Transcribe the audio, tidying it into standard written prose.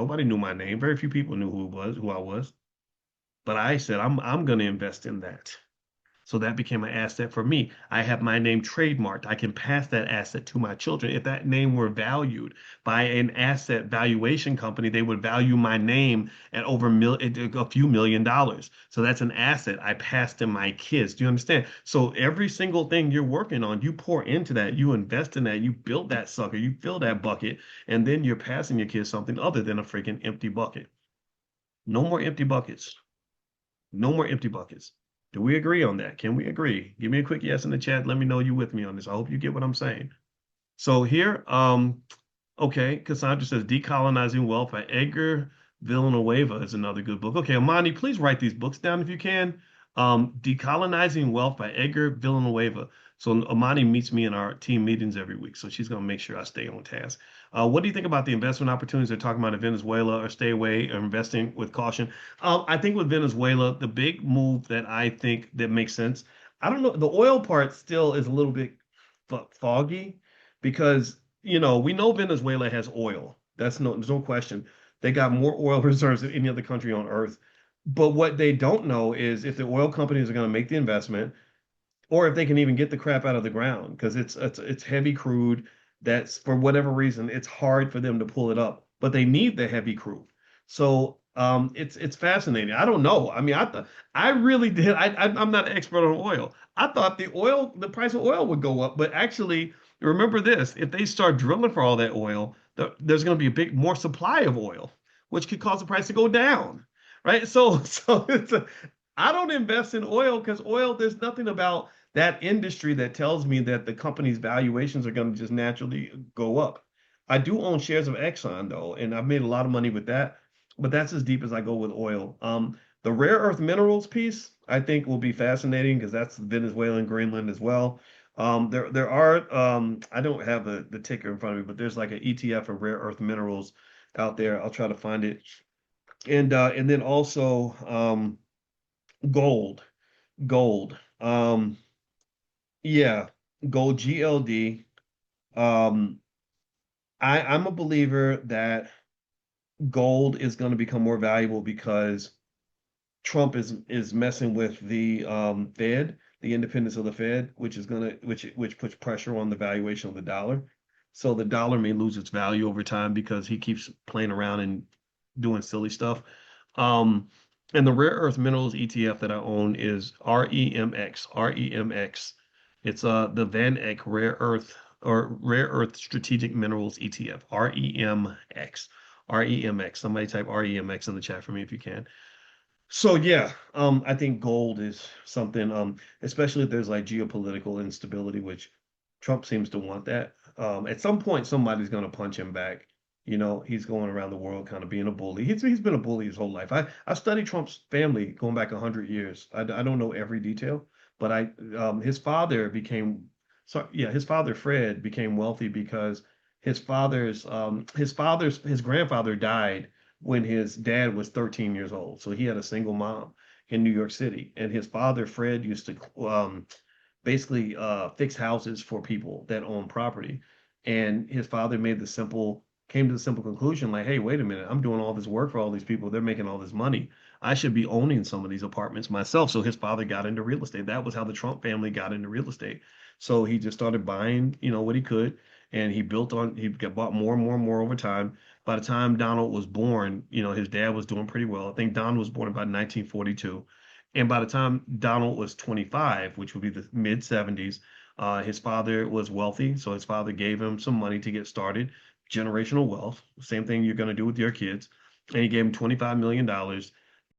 Nobody knew my name. Very few people knew who I was. But I said, I'm going to invest in that. So that became an asset for me. I have my name trademarked. I can pass that asset to my children. If that name were valued by an asset valuation company, they would value my name at over a few $1 million. So that's an asset I pass to my kids. Do you understand? So every single thing you're working on, you pour into that, you invest in that, you build that sucker, you fill that bucket, and then you're passing your kids something other than a freaking empty bucket. No more empty buckets. No more empty buckets. Do we agree on that? Can we agree? Give me a quick yes in the chat. Let me know you with me on this. I hope you get what I'm saying. So here, okay, Cassandra says Decolonizing Wealth by Edgar Villanueva is another good book. Okay, Amani, please write these books down if you can. Decolonizing Wealth by Edgar Villanueva. So Amani meets me in our team meetings every week, so she's going to make sure I stay on task. What do you think about the investment opportunities they're talking about in Venezuela, or stay away or investing with caution? I think with Venezuela, the big move that I think that makes sense. I don't know. The oil part still is a little bit foggy because we know Venezuela has oil. There's no question. They got more oil reserves than any other country on earth. But what they don't know is if the oil companies are going to make the investment, or if they can even get the crap out of the ground, because it's heavy crude. That's for whatever reason, it's hard for them to pull it up, but they need the heavy crude. So it's fascinating. I don't know. I mean, I really did. I'm not an expert on oil. I thought the price of oil would go up, but actually, remember this: if they start drilling for all that oil, there's going to be a big more supply of oil, which could cause the price to go down, right? So I don't invest in oil because oil. There's nothing about that industry that tells me that the company's valuations are going to just naturally go up. I do own shares of Exxon though, and I've made a lot of money with that, but that's as deep as I go with oil. The rare earth minerals piece I think will be fascinating because that's Venezuela and Greenland as well. There are I don't have the ticker in front of me, but there's like an ETF of rare earth minerals out there. I'll try to find it. And then also gold. Gold. Yeah, gold GLD. Um, I'm a believer that gold is going to become more valuable because Trump is messing with the Fed, the independence of the Fed, which puts pressure on the valuation of the dollar. So the dollar may lose its value over time because he keeps playing around and doing silly stuff. Um, and the rare earth minerals ETF that I own is REMX. REMX. It's the Van Eck Rare Earth or Rare Earth Strategic Minerals ETF. REMX. REMX. Somebody type REMX in the chat for me if you can. So yeah, I think gold is something, especially if there's like geopolitical instability, which Trump seems to want that. At some point, somebody's going to punch him back. He's going around the world kind of being a bully. He's been a bully his whole life. I studied Trump's family going back 100 years. I don't know every detail, but his father became, so yeah, his father Fred became wealthy because his grandfather died when his dad was 13 years old. So he had a single mom in New York City. And his father, Fred, used to basically fix houses for people that own property. And his father came to the simple conclusion like, hey, wait a minute, I'm doing all this work for all these people. They're making all this money. I should be owning some of these apartments myself. So his father got into real estate. That was how the Trump family got into real estate. So he just started buying, what he could. And he got bought more and more and more over time. By the time Donald was born, his dad was doing pretty well. I think Donald was born about 1942. And by the time Donald was 25, which would be the mid 70s, his father was wealthy. So his father gave him some money to get started, generational wealth. Same thing you're going to do with your kids. And he gave him $25 million.